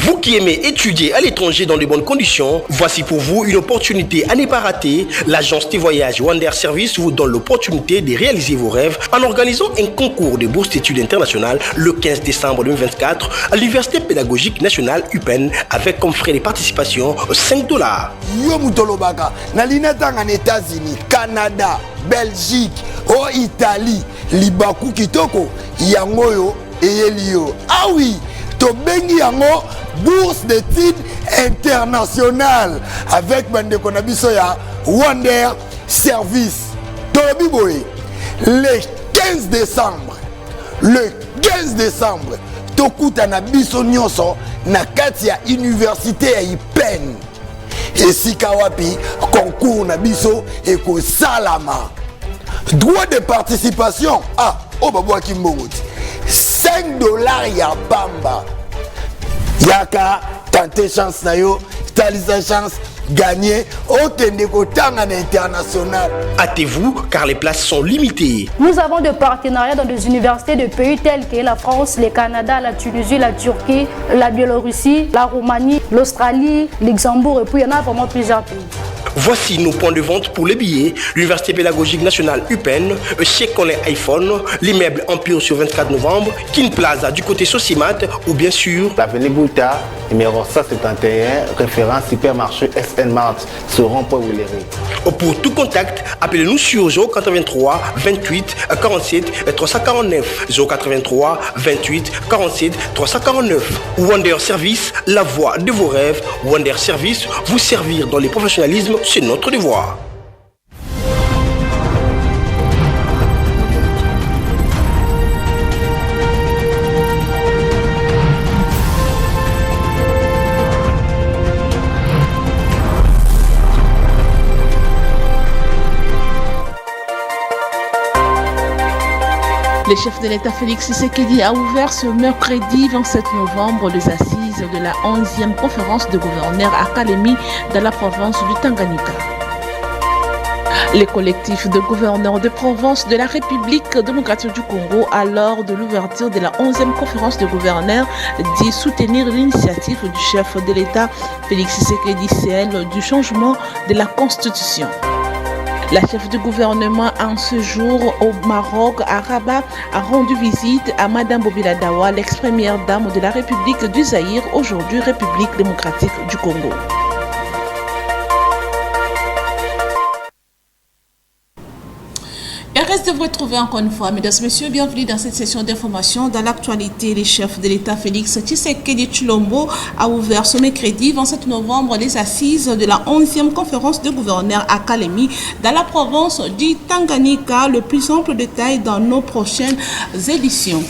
Vous qui aimez étudier à l'étranger dans de bonnes conditions, voici pour vous une opportunité à ne pas rater. L'agence des voyages Wander Service vous donne l'opportunité de réaliser vos rêves en organisant un concours de bourse d'études internationales le 15 décembre 2024 à l'Université pédagogique nationale UPenn avec comme frais de participation $5. Yo mutolobaka na linatanga en États-Unis, Canada, Belgique, Italie, libaku kitoko yangoyo eyelio. Ah oui, to bengi yango bourse d'études internationales avec bande konabiso ya Wander Service. Tolobi boye le 15 décembre tokuta na biso nyonso na kati ya université ya UPenn. Esika wapi concours na biso eko salama. Droit de participation babwa kimbongoti $5 ya pamba. Yaka tenter chance na yo, talisa chance gagner okende kotanga na international. Hâtez-vous car les places sont limitées. Nous avons des partenariats dans des universités de pays tels que la France, le Canada, la Tunisie, la Turquie, la Biélorussie, la Roumanie, l'Australie, Luxembourg et puis il y en a vraiment plusieurs pays. Voici nos points de vente pour les billets. L'Université pédagogique nationale UPenn, chez Connaît iPhone, l'immeuble Empire sur 24 novembre, King Plaza du côté Socimat ou bien sûr l'avenue Bouta, numéro 171, référence supermarché SN Mart sur rond-point Willery. Pour tout contact, appelez-nous sur 083 28 47 349 083 28 47 349. Wander Service, la voie de vos rêves. Wander Service, vous servir dans le professionnalisme, c'est notre devoir. Le chef de l'État Félix Tshisekedi a ouvert ce mercredi 27 novembre les assises de la 11e conférence de gouverneurs à Kalemi dans la province du Tanganyika. Les collectifs de gouverneurs de province de la République démocratique du Congo, à l'heure de l'ouverture de la 11e conférence de gouverneurs, dit soutenir l'initiative du chef de l'État Félix Tshisekedi, celle du changement de la Constitution. La chef du gouvernement en ce jour au Maroc, à Rabat, a rendu visite à Madame Bobila Dawa, l'ex-première dame de la République du Zaïre, aujourd'hui République démocratique du Congo. Et reste de vous retrouver encore une fois, mesdames et messieurs, bienvenue dans cette session d'information. Dans l'actualité, le chef de l'État Félix Tshisekedi Tshilombo a ouvert ce mercredi 27 novembre les assises de la 11e conférence de gouverneurs à Kalemi dans la province du Tanganyika. Le plus ample détail dans nos prochaines éditions.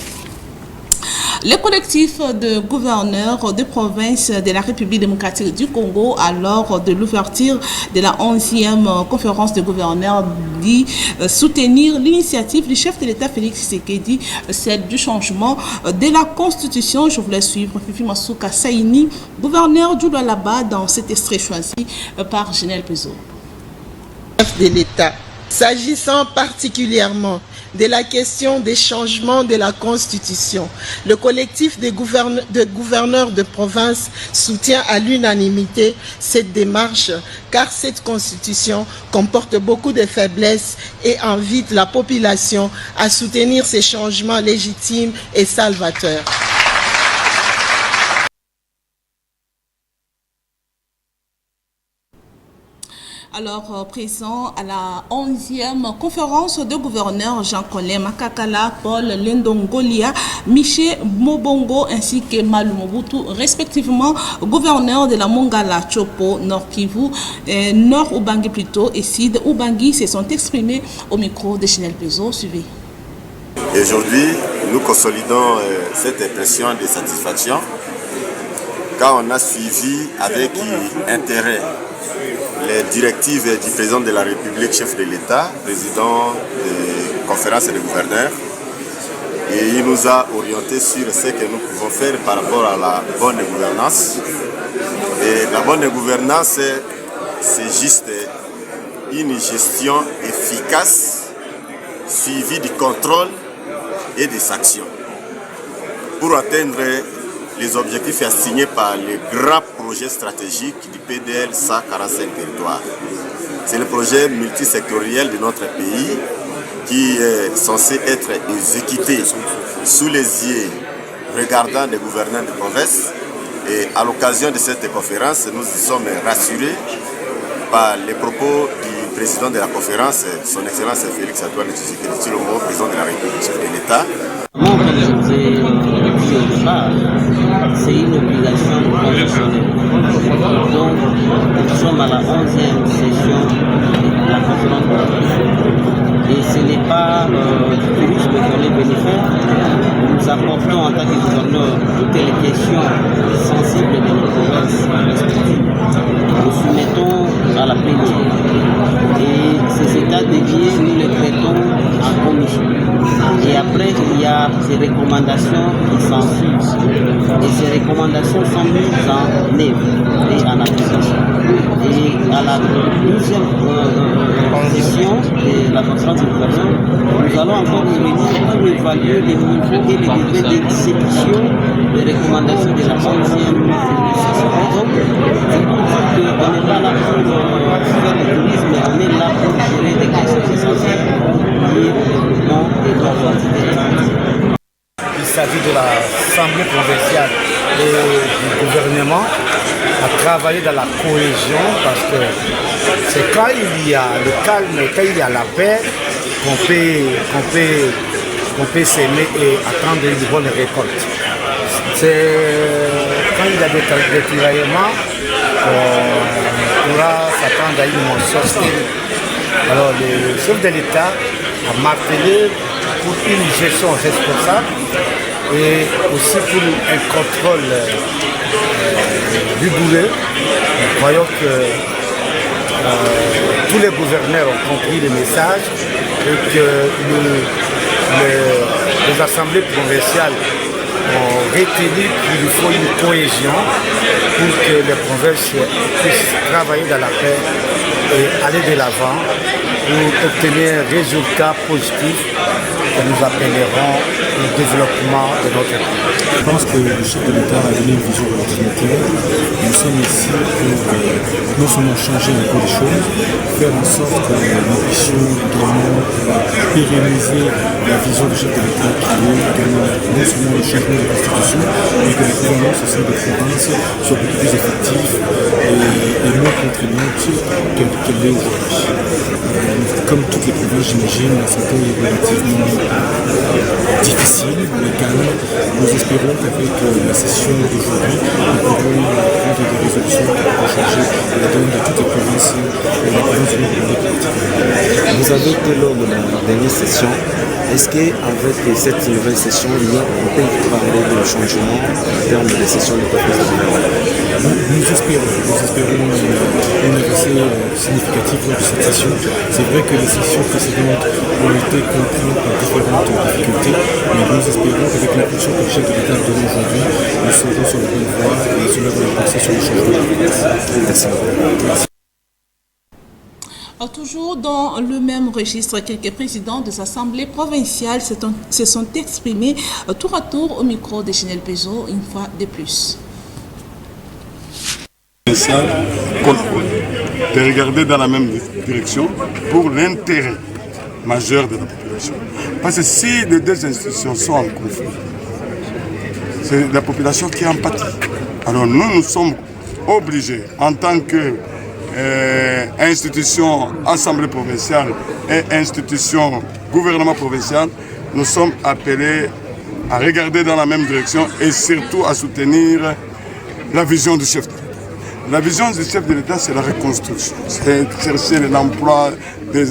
Le collectif de gouverneurs de province de la République démocratique du Congo, à l'heure de l'ouverture de la 11e conférence de gouverneurs, dit soutenir l'initiative du chef de l'État Félix Tshisekedi, celle du changement de la Constitution. Je voulais suivre Fifi Masuka Saini, gouverneur du Lualaba, dans cet extrait choisi par Genel Pezo. Chef de l'État, s'agissant particulièrement de la question des changements de la Constitution, le collectif de gouverneurs de province soutient à l'unanimité cette démarche car cette Constitution comporte beaucoup de faiblesses et invite la population à soutenir ces changements légitimes et salvateurs. Alors, présent à la 11e conférence de gouverneurs, Jean-Colin Makakala, Paul Lendongolia, Miché Mobongo ainsi que Malou Mobutu, respectivement gouverneurs de la Mongala, Chopo, Nord Kivu, Nord Ubangi plutôt et Sid Ubangi se sont exprimés au micro de Chanel Pezo. Suivez. Aujourd'hui, nous consolidons cette impression de satisfaction car on a suivi avec intérêt les directives du président de la République, chef de l'État, président de la conférence des gouverneurs. Et il nous a orienté sur ce que nous pouvons faire par rapport à la bonne gouvernance. Et la bonne gouvernance, c'est juste une gestion efficace, suivie du contrôle et des sanctions, pour atteindre les objectifs assignés par le grand projet stratégique du PDL 145 territoires. C'est le projet multisectoriel de notre pays qui est censé être exécuté sous les yeux regardants des gouverneurs de province. Et à l'occasion de cette conférence, nous y sommes rassurés par les propos du président de la conférence, son Excellence Félix-Antoine Tshisekedi Tshilombo, président de la République, chef de l'État. Comme je vous ai dit au départ, c'est une obligation constitutionnelle. Donc, nous sommes à la 11e session de la conférence de la. Et ce n'est pas du tourisme qu'on est bénéfique. Nous apportons en tant que gouverneur toutes les questions sensibles de nos provinces respectives. Nous soumettons à la plénière. Et ces états dédiés, nous les traitons en commission. Et après, il y a ces recommandations qui s'ensuivent. Et ces recommandations sont mises en œuvre et en application. Et à la deuxième session de la conférence de gouvernement, nous allons encore nous réunir pour évaluer les niveaux et les degrés d'exécution des recommandations de la 11e session. Donc, c'est pour dire qu'on n'est pas là pour faire le tourisme, mais on est là pour gérer des questions essentielles liées au développement de nos entités. Il s'agit de l'Assemblée provinciale et du gouvernement à travailler dans la cohésion parce que c'est quand il y a le calme, quand il y a la paix qu'on peut s'aimer et attendre une bonne récolte. C'est quand il y a des tiraillements, on pourra s'attendre à une moisson stérile. Alors le chef de l'État a martelé pour une gestion responsable et aussi pour un contrôle rigoureux. Nous croyons que tous les gouverneurs ont compris le message et que les assemblées provinciales ont retenu qu'il faut une cohésion pour que les provinces puissent travailler dans la paix et aller de l'avant pour obtenir un résultat positif que nous appellerons le développement de notre pays. Je pense que le chef de l'État a donné une vision relativement. Nous sommes ici pour non seulement changer un peu les choses, faire en sorte que nous puissions également pérenniser la vision du chef de l'État qui est également non seulement le changement de la Constitution, mais que la gouvernance aussi des provinces soit beaucoup plus effective et moins contraignante qu'elle l'est aujourd'hui. Comme toutes les provinces, j'imagine, la santé est relativement difficile, mais calme. Nous espérons qu'avec la session d'aujourd'hui, nous pourrons prendre des résolutions pour changer la donne de toutes les provinces et la province du Nord. Vous avez été lors de la dernière session. Est-ce qu'avec cette nouvelle session, on peut parler de changement en termes de session de conférence générale? Nous espérons une avancée significative lors de cette session. C'est vrai que les sessions précédentes ont été contraintes par différentes difficultés, mais nous espérons qu'avec l'impulsion que le chef de l'État donne aujourd'hui, nous serons sur la bonne voie et cela va impulser sur le changement de la province. Merci beaucoup. Toujours dans le même registre, quelques présidents des assemblées provinciales se sont exprimés tour à tour au micro de Chanel Pezo, une fois de plus. De regarder dans la même direction pour l'intérêt majeur de la population. Parce que si les deux institutions sont en conflit, c'est la population qui en pâtit. Alors nous sommes obligés, en tant que institution assemblée provinciale et institution gouvernement provincial, nous sommes appelés à regarder dans la même direction et surtout à soutenir la vision du chef de l'État. La vision du chef de l'État, c'est la reconstruction, c'est chercher l'emploi de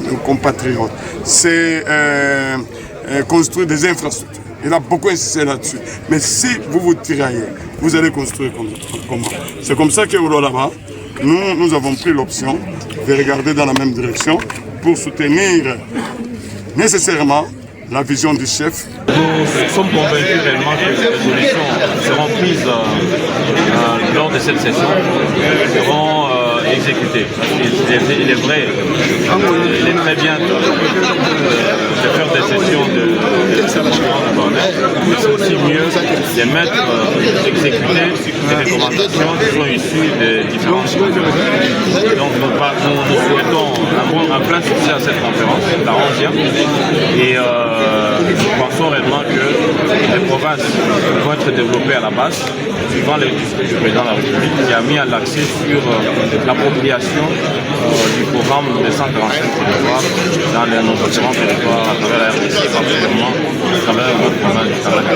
nos compatriotes, c'est construire des infrastructures. Il a beaucoup insisté là-dessus. Mais si vous vous tiraillez, vous allez construire comment? C'est comme ça qu'au là-bas, nous avons pris l'option de regarder dans la même direction pour soutenir nécessairement la vision du chef. Nous sommes convaincus réellement que les résolutions seront prises lors de cette session, seront exécuter. Il est vrai, il est très bien de faire des sessions de gouvernance, mais c'est aussi mieux de mettre exécuter des recommandations qui sont issues des différents gouvernements. Donc nous souhaitons un plein succès à cette conférence, la 11e, et nous pensons réellement que les provinces vont être développées à la base, suivant les discours du président de la République, qui a mis l'accent sur l'appropriation du programme des 145 territoires dans nos différents territoires à travers la RDC, particulièrement à travers notre province du Canada.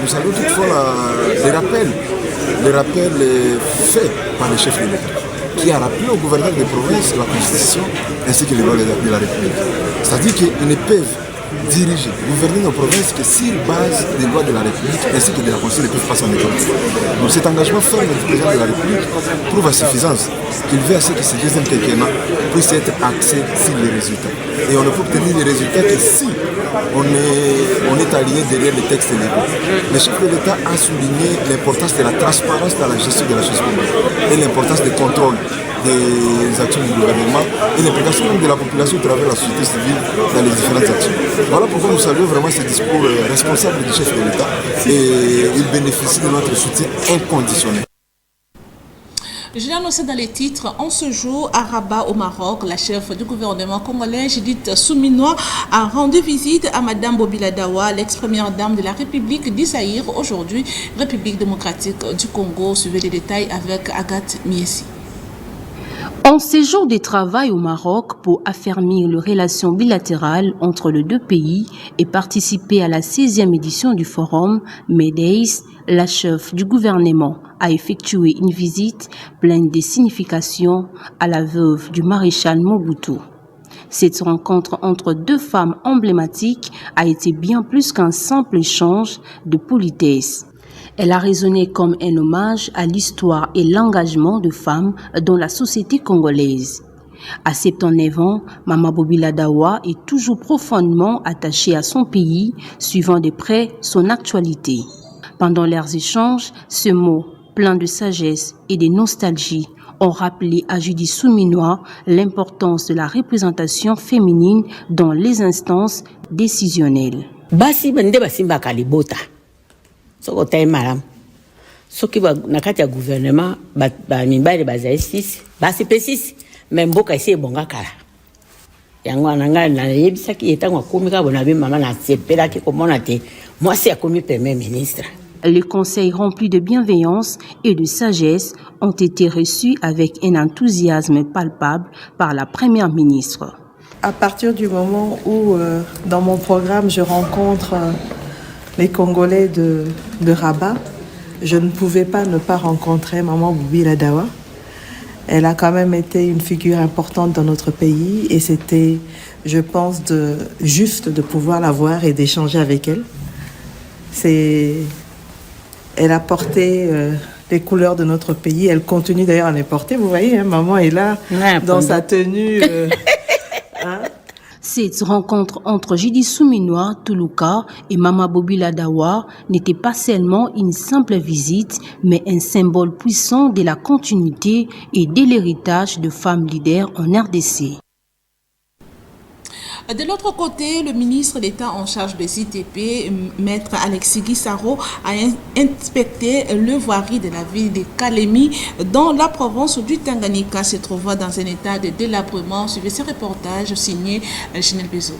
Nous saluons toutefois les rappels faits par le chef de l'État, qui a rappelé au gouverneur des provinces la Constitution ainsi que les lois de la République. C'est-à-dire qu'ils ne peuvent diriger, gouverner nos provinces que sur base des lois de la République ainsi que de la Constitution, ne peuvent pas s'en écarter. Donc cet engagement ferme du président de la République prouve à suffisance qu'il veut à ce que ce deuxième quinquennat puisse être axé sur les résultats. Et on ne peut obtenir les résultats que si on est aligné derrière les textes légaux. Le chef de l'État a souligné l'importance de la transparence dans la gestion de la chose publique et l'importance du contrôle des actions du gouvernement et l'implication de la population à travers la société civile dans les différentes actions. Voilà pourquoi nous saluons vraiment ce discours responsable du chef de l'État et il bénéficie de notre soutien inconditionnel. Je l'ai annoncé dans les titres, en ce jour, à Rabat, au Maroc, la chef du gouvernement congolais, Judith Suminwa, a rendu visite à Madame Bobila Dawa, l'ex-première dame de la République d'Issaïr, aujourd'hui République démocratique du Congo. Suivez les détails avec Agathe Miessi. En séjour de travail au Maroc pour affermir les relations bilatérales entre les deux pays et participer à la 16e édition du forum MEDEIS, la chef du gouvernement a effectué une visite pleine de significations à la veuve du maréchal Mobutu. Cette rencontre entre deux femmes emblématiques a été bien plus qu'un simple échange de politesse. Elle a résonné comme un hommage à l'histoire et l'engagement de femmes dans la société congolaise. À 79 ans, Mama Bobila Dawa est toujours profondément attachée à son pays, suivant de près son actualité. Pendant leurs échanges, ce mot, plein de sagesse et de nostalgie, ont rappelé à Judith Suminwa l'importance de la représentation féminine dans les instances décisionnelles. Soko tayi malam soki na kati ya gouvernement ba mibale bazali 6 basi pe 6 mais mboka esi ebonga kala yango ananga na yebisaki etango akomi ka bona be mama na sepelaki komona te mwasi akomi premier ministre. Les conseils remplis de bienveillance et de sagesse ont été reçus avec un enthousiasme palpable par la première ministre. À partir du moment où dans mon programme je rencontre les Congolais de Rabat, je ne pouvais pas ne pas rencontrer Maman Bobila Dawa. Elle a quand même été une figure importante dans notre pays et c'était, je pense, juste de pouvoir la voir et d'échanger avec elle. Elle a porté les couleurs de notre pays. Elle continue d'ailleurs à les porter. Vous voyez, hein, maman est là dans sa tenue. Cette rencontre entre Judith Suminwa Tuluka et Mama Bobila Dawa n'était pas seulement une simple visite, mais un symbole puissant de la continuité et de l'héritage de femmes leaders en RDC. De l'autre côté, le ministre d'État en charge des ITP, Maître Alexis Guissaro, a inspecté le voirie de la ville de Kalemi dans la province du Tanganyika, se trouvant dans un état de délabrement. Suivez ce reportage signé Ginelle Bezo.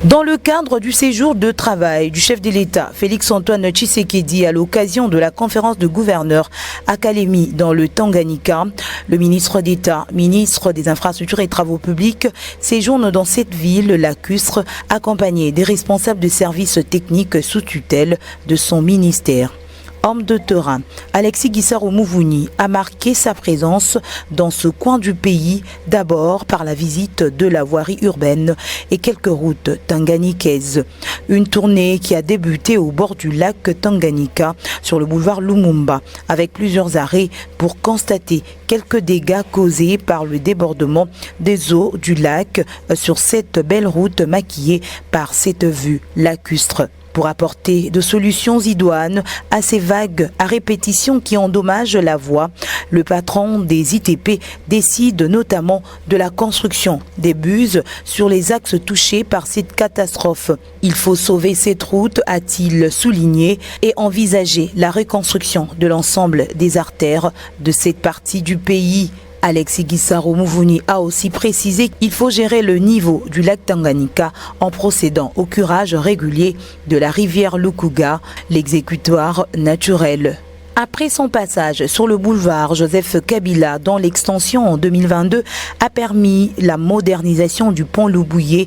Dans le cadre du séjour de travail du chef de l'État, Félix-Antoine Tshisekedi, à l'occasion de la conférence de gouverneurs à Kalemi dans le Tanganyika, le ministre d'État, ministre des Infrastructures et Travaux Publics, séjourne dans cette ville lacustre, accompagné des responsables de services techniques sous tutelle de son ministère. Homme de terrain, Alexis Guissaro Mouvouni a marqué sa présence dans ce coin du pays, d'abord par la visite de la voirie urbaine et quelques routes tanganikaises. Une tournée qui a débuté au bord du lac Tanganyika, sur le boulevard Lumumba, avec plusieurs arrêts pour constater quelques dégâts causés par le débordement des eaux du lac sur cette belle route maquillée par cette vue lacustre. pour apporter de solutions idoines à ces vagues à répétition qui endommagent la voie. Le patron des ITP décide notamment de la construction des buses sur les axes touchés par cette catastrophe. Il faut sauver cette route, a-t-il souligné, et envisager la reconstruction de l'ensemble des artères de cette partie du pays. Alexis Gisaro Mouvouni a aussi précisé qu'il faut gérer le niveau du lac Tanganyika en procédant au curage régulier de la rivière Lukuga, l'exécutoire naturel. Après son passage sur le boulevard Joseph Kabila, dont l'extension en 2022 a permis la modernisation du pont Lubouye,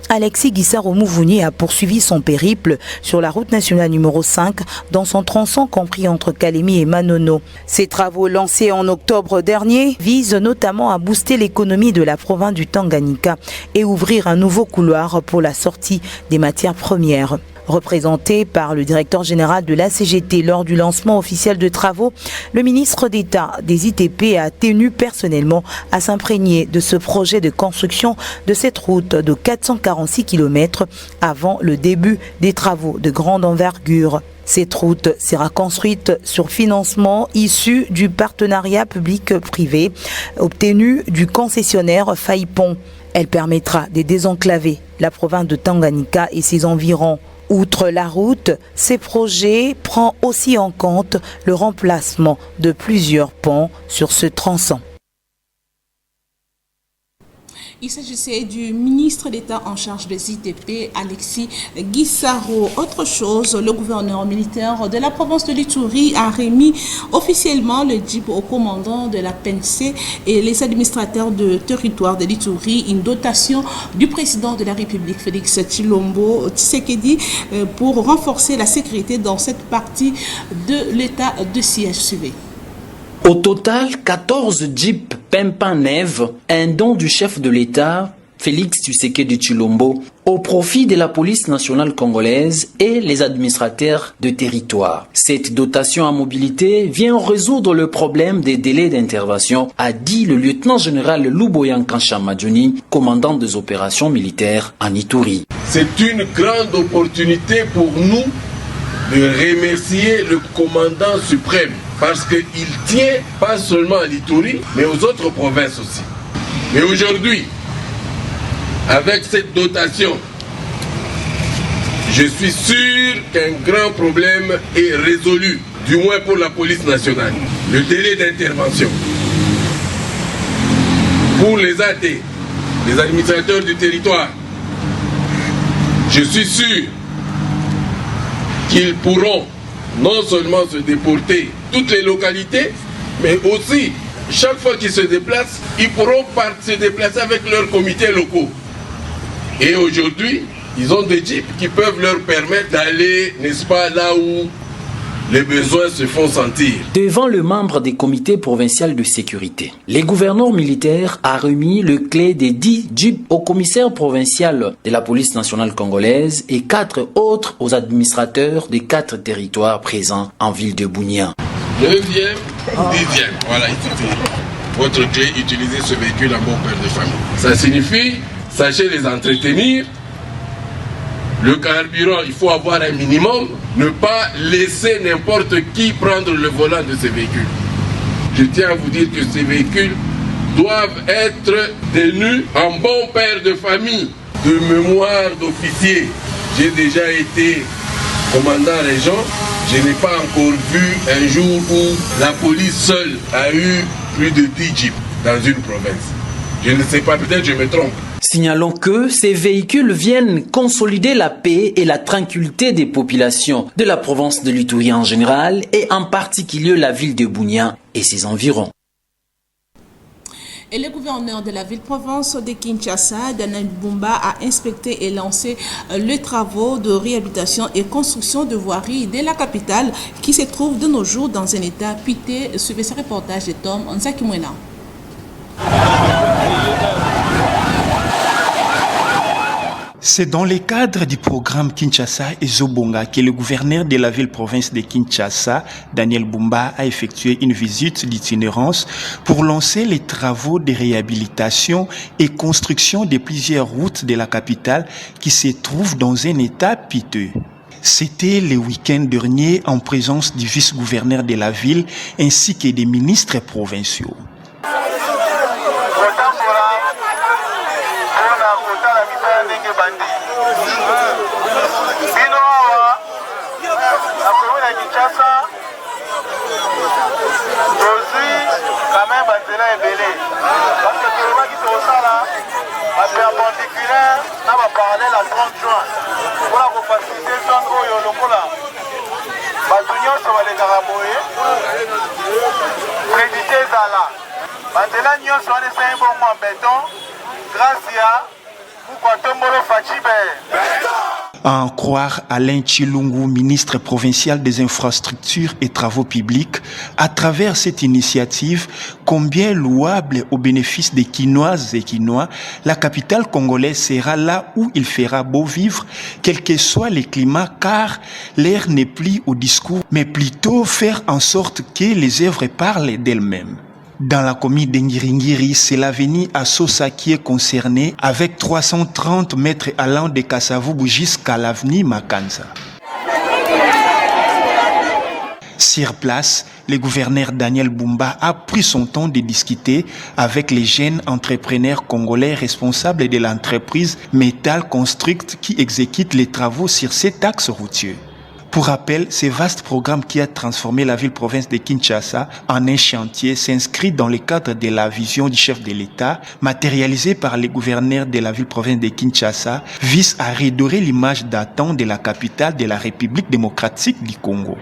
Alexis Gisaro Mouvouni a poursuivi son périple sur la route nationale numéro 5 dans son tronçon compris entre Kalemi et Manono. Ces travaux lancés en octobre dernier visent notamment à booster l'économie de la province du Tanganyika et ouvrir un nouveau couloir pour la sortie des matières premières. Représenté par le directeur général de la CGT lors du lancement officiel de travaux, le ministre d'État des ITP a tenu personnellement à s'imprégner de ce projet de construction de cette route de 446 km avant le début des travaux de grande envergure. Cette route sera construite sur financement issu du partenariat public-privé obtenu du concessionnaire Faipon. Elle permettra de désenclaver la province de Tanganyika et ses environs. Outre la route, ces projets prennent aussi en compte le remplacement de plusieurs ponts sur ce tronçon. Il s'agissait du ministre d'État en charge des ITP, Alexis Gisaro. Autre chose, le gouverneur militaire de la province de l'Ituri a remis officiellement le DIP au commandant de la PNC et les administrateurs de territoire de l'Ituri, une dotation du président de la République, Félix Tshilombo Tshisekedi, pour renforcer la sécurité dans cette partie de l'état de siège suivi. Au total, 14 jeeps Pempa Neve, un don du chef de l'État, Félix Tshisekedi Tshilombo, au profit de la police nationale congolaise et les administrateurs de territoire. Cette dotation à mobilité vient résoudre le problème des délais d'intervention, a dit le lieutenant-général Luboyan Kanchamadjoni, commandant des opérations militaires en Ituri. C'est une grande opportunité pour nous de remercier le commandant suprême parce qu'il tient pas seulement à l'Ituri, mais aux autres provinces aussi. Mais aujourd'hui, avec cette dotation, je suis sûr qu'un grand problème est résolu, du moins pour la police nationale. Le délai d'intervention. Pour les AT, les administrateurs du territoire, je suis sûr qu'ils pourront non seulement se déporter toutes les localités, mais aussi, chaque fois qu'ils se déplacent, ils pourront se déplacer avec leurs comités locaux. Et aujourd'hui, ils ont des jeeps qui peuvent leur permettre d'aller, n'est-ce pas, là où les besoins se font sentir. Devant le membre des comités provinciaux de sécurité, les gouverneurs militaires ont remis le clé des 10 jeeps au commissaire provincial de la police nationale congolaise et 4 autres aux administrateurs des 4 territoires présents en ville de Bunia. 9e, 10e, voilà, votre clé, utilisez ce véhicule en bon père de famille. Ça signifie, sachez les entretenir. Le carburant, il faut avoir un minimum, ne pas laisser n'importe qui prendre le volant de ces véhicules. Je tiens à vous dire que ces véhicules doivent être tenus en bon père de famille, de mémoire d'officier. J'ai déjà été commandant régent, je n'ai pas encore vu un jour où la police seule a eu plus de 10 jeeps dans une province. Je ne sais pas, peut-être je me trompe. Signalons que ces véhicules viennent consolider la paix et la tranquillité des populations de la province de l'Ituri en général et en particulier la ville de Bunia et ses environs. Et le gouverneur de la ville-province de Kinshasa, Daniel Bumba, a inspecté et lancé les travaux de réhabilitation et construction de voiries de la capitale qui se trouve de nos jours dans un état piteux. Suivez ce reportage de Tom Nzakimwena. C'est dans le cadre du programme Kinshasa et Zobonga que le gouverneur de la ville-province de Kinshasa, Daniel Bumba, a effectué une visite d'itinérance pour lancer les travaux de réhabilitation et construction de plusieurs routes de la capitale qui se trouvent dans un état piteux. C'était le week-end dernier en présence du vice-gouverneur de la ville ainsi que des ministres provinciaux. À en croire Alain Tshilungu, ministre provincial des infrastructures et travaux publics, à travers cette initiative, combien louable au bénéfice des Quinoises et Quinois, la capitale congolaise sera là où il fera beau vivre, quel que soit le climat, car l'air n'est plus au discours, mais plutôt faire en sorte que les œuvres parlent d'elles-mêmes. Dans la commune d'Engiringiri, c'est l'avenue Assosa qui est concernée avec 330 mètres allant de Kassavubu jusqu'à l'avenue Makanza. Sur place, le gouverneur Daniel Bumba a pris son temps de discuter avec les jeunes entrepreneurs congolais responsables de l'entreprise Metal Construct qui exécute les travaux sur cet axe routier. Pour rappel, ce vaste programme qui a transformé la ville-province de Kinshasa en un chantier s'inscrit dans le cadre de la vision du chef de l'État, matérialisée par les gouverneurs de la ville-province de Kinshasa, vise à redorer l'image datant de la capitale de la République démocratique du Congo.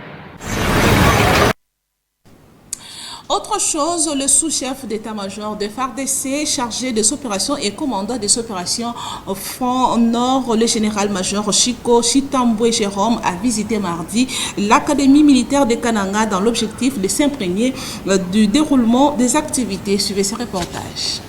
Autre chose, le sous-chef d'état-major de FARDC, chargé des opérations et commandant des opérations au front nord, le général-major Chico Chitambwe Jérôme a visité mardi l'académie militaire de Kananga dans l'objectif de s'imprégner du déroulement des activités. Suivez ce reportage.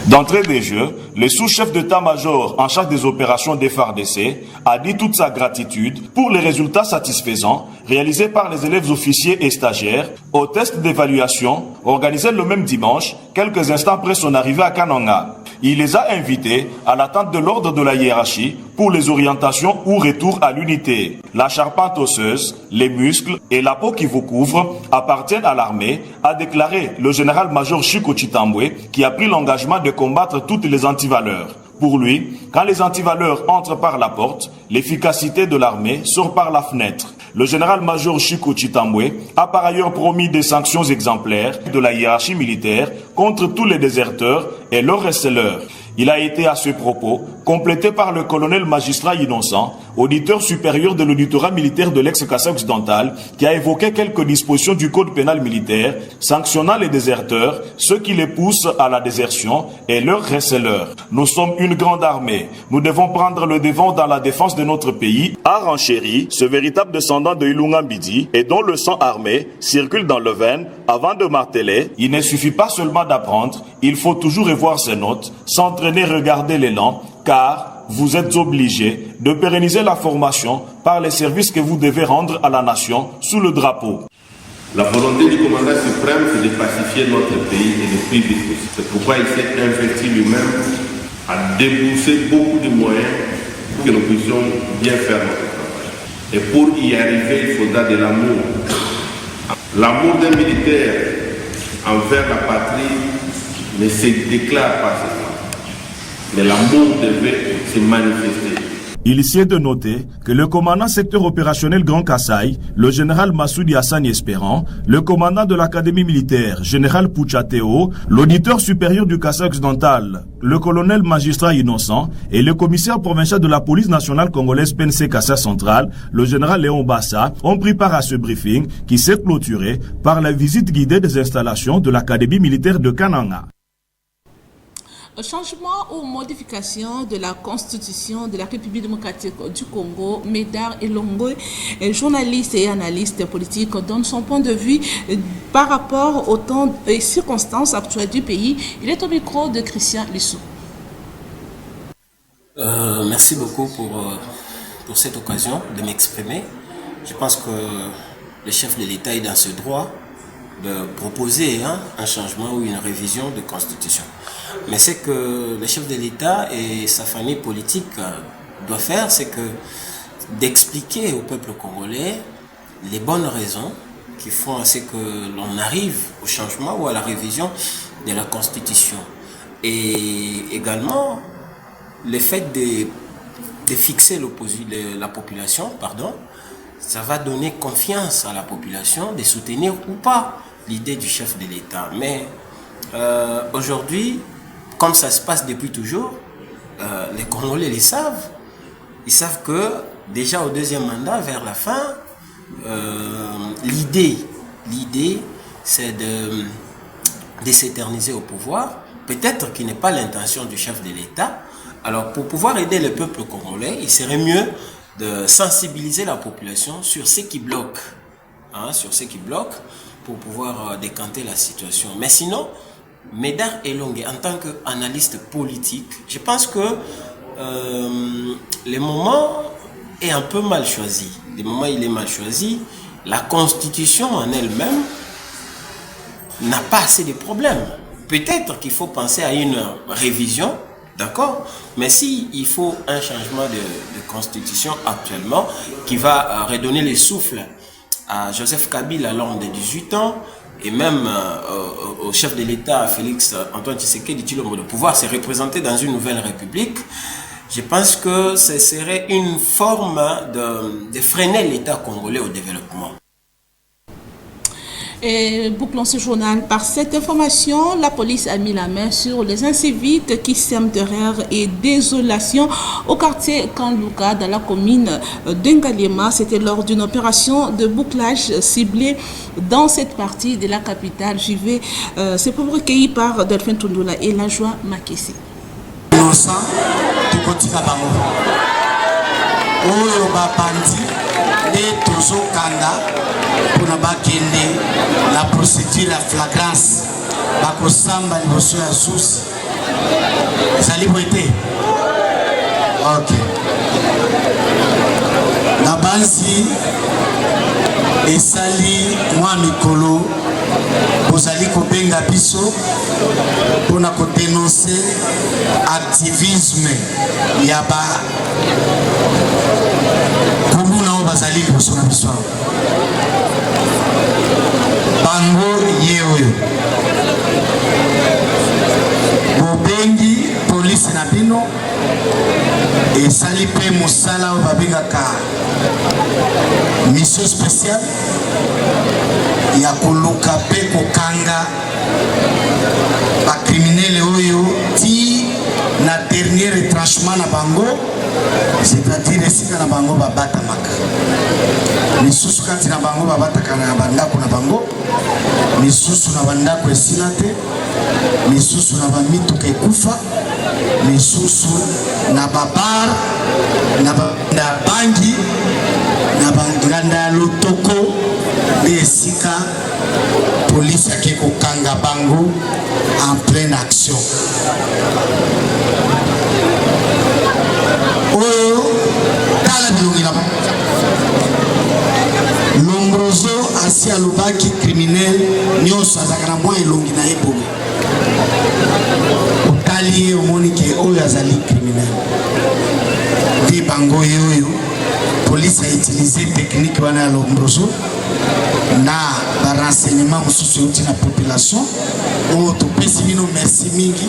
D'entrée des jeux, le sous-chef d'état-major en charge des opérations des FARDC a dit toute sa gratitude pour les résultats satisfaisants réalisés par les élèves officiers et stagiaires au test d'évaluation organisé le même dimanche, quelques instants après son arrivée à Kananga. Il les a invités à l'attente de l'ordre de la hiérarchie pour les orientations ou retour à l'unité. La charpente osseuse, les muscles et la peau qui vous couvre appartiennent à l'armée, a déclaré le général-major Chico Chitambwe, qui a pris l'engagement de combattre toutes les antivaleurs. Pour lui, quand les antivaleurs entrent par la porte, l'efficacité de l'armée sort par la fenêtre. Le général-major Chico Chitambwe a par ailleurs promis des sanctions exemplaires de la hiérarchie militaire contre tous les déserteurs et leurs receleurs. Il a été à ce propos complété par le colonel magistrat innocent, auditeur supérieur de l'auditorat militaire de l'ex-Kassai occidental, qui a évoqué quelques dispositions du code pénal militaire sanctionnant les déserteurs, ceux qui les poussent à la désertion et leurs receleurs. Nous sommes une grande armée. Nous devons prendre le devant dans la défense de notre pays, a renchéri ce véritable descendant de Ilunga Mbidi et dont le sang armé circule dans le veine avant de marteler. Il ne suffit pas seulement d'apprendre, il faut toujours revoir ses notes, s'entraîner, regarder l'élan, car vous êtes obligés de pérenniser la formation par les services que vous devez rendre à la nation sous le drapeau. La volonté du commandant suprême, c'est de pacifier notre pays et le plus vite possible. C'est pourquoi il s'est investi lui-même à débourser beaucoup de moyens pour que nous puissions bien faire notre travail. Et pour y arriver, il faudra de l'amour. L'amour d'un militaire envers la patrie ne se déclare pas seulement, mais l'amour devait se manifester. Il s'y est de noter que le commandant secteur opérationnel Grand Kassai, le général Massoudi Hassan Espérant, le commandant de l'académie militaire, général Pouchateo, l'auditeur supérieur du Kassai occidental, le colonel magistrat innocent et le commissaire provincial de la police nationale congolaise PNC Kassai central, le général Léon Bassa, ont pris part à ce briefing qui s'est clôturé par la visite guidée des installations de l'académie militaire de Kananga. Changement ou modification de la constitution de la République démocratique du Congo, Médard Elongo, journaliste et analyste politique, donne son point de vue par rapport aux temps et circonstances actuelles du pays. Il est au micro de Christian Lissou. Merci beaucoup pour cette occasion de m'exprimer. Je pense que le chef de l'État est dans ce droit de proposer un changement ou une révision de constitution. Mais ce que le chef de l'État et sa famille politique doivent faire, c'est que d'expliquer au peuple congolais les bonnes raisons qui font à ce que l'on arrive au changement ou à la révision de la Constitution. Et également, le fait de fixer la population, ça va donner confiance à la population de soutenir ou pas l'idée du chef de l'État. Mais aujourd'hui, comme ça se passe depuis toujours, les Congolais le savent. Ils savent que déjà au deuxième mandat, vers la fin, l'idée, c'est de s'éterniser au pouvoir. Peut-être qu'il n'est pas l'intention du chef de l'État. Alors, pour pouvoir aider le peuple congolais, il serait mieux de sensibiliser la population sur ce qui bloque, pour pouvoir décanter la situation. Mais sinon, Médard Elongue, en tant qu'analyste politique, je pense que le moment est un peu mal choisi. Le moment il est mal choisi. La Constitution en elle-même n'a pas assez de problèmes. Peut-être qu'il faut penser à une révision, d'accord? Mais il faut un changement de Constitution actuellement qui va redonner le souffle à Joseph Kabila à l'homme de 18 ans et même au chef de l'État Félix Antoine Tshisekedi Tshilombo de pouvoir se représenter dans une nouvelle république, je pense que ce serait une forme de freiner l'État congolais au développement. Et bouclons ce journal par cette information. La police a mis la main sur les inciviques qui sèment terreur et désolation au quartier Kanlouka dans la commune d'Engaliema. C'était lors d'une opération de bouclage ciblée dans cette partie de la capitale. J'y vais. C'est pour recueilli par Delphine Tundula et la joie Makessi. Pour la procédure à flagrance, bakosamba liboso ya susi. Ezali boite. Ok. La bansi esali mwa mikolo bozali kobenga biso pona ko dénoncer activisme ya ba komuna o bazali liboso na biso. Bango yeoyo bobengi police na bino esali pe mosala oyo babengaka mission spéciale ya koluka pe kokanga bakriminele oyo ti na dernier retranchement na bango, c'est-à-dire esika na bango babatamaka misusu kati na bango babataka na bandako na bango, misusu na bandako esila te, misusu na bamituka ekufa, misusu na babar, na bangi, na banganda ya lotoko nde esika polisi ake kokanga bango en pleine action. Oyo tala bilongi na Lombroso asi alobaki criminel nyonso azalaka na mwa elongi na ye boye otali ye omoni ke oyo azali criminel nde bango oyo polisi autilize technique wana ya Lombroso na barenseignement mosusu euti na population oyo topesi bino merci mingi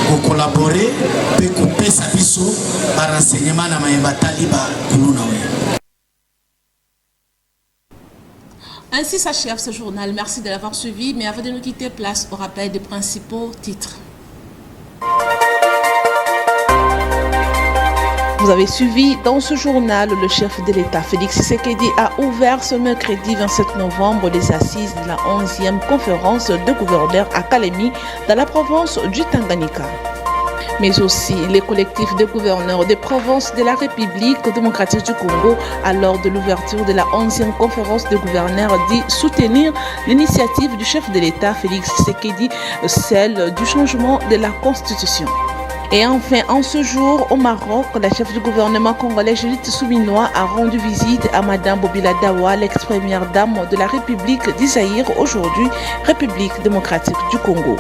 kokolabore mpe kopesa biso barenseignement na mayeba tali bakulu na oyo. Ainsi s'achève ce journal. Merci de l'avoir suivi. Mais avant de nous quitter, place au rappel des principaux titres. Vous avez suivi dans ce journal, le chef de l'État, Félix Tshisekedi, a ouvert ce mercredi 27 novembre les assises de la 11e conférence de gouverneurs à Kalemi dans la province du Tanganyika. Mais aussi les collectifs de gouverneurs des provinces de la République démocratique du Congo, à l'heure de l'ouverture de la 11e conférence de gouverneurs, dit soutenir l'initiative du chef de l'État, Félix Tshisekedi, celle du changement de la Constitution. Et enfin, en ce jour, au Maroc, la chef du gouvernement congolais, Judith Souminois, a rendu visite à Madame Bobila Dawa, l'ex-première dame de la République d'Isaïr, aujourd'hui République démocratique du Congo.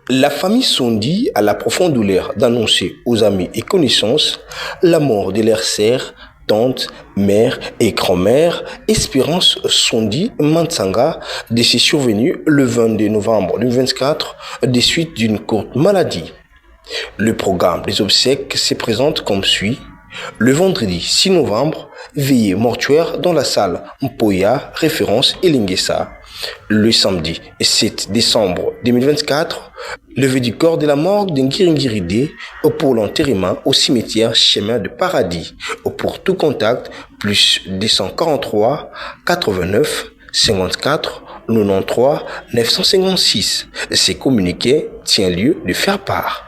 La famille Sondi a la profonde douleur d'annoncer aux amis et connaissances la mort de leur sœur, tante, mère et grand-mère Espérance Sondi Mansanga, décès survenu le 22 novembre 2024 des suites d'une courte maladie. Le programme des obsèques se présente comme suit. Le vendredi 6 novembre, veillée mortuaire dans la salle Mpoya, référence Elingesa. Le samedi 7 décembre 2024, levée du corps de la morgue d'Ngiringiride pour l'enterrement au cimetière Chemin de Paradis. Pour tout contact, plus 243 89 54 93 956. Ces communiqués tient lieu de faire part.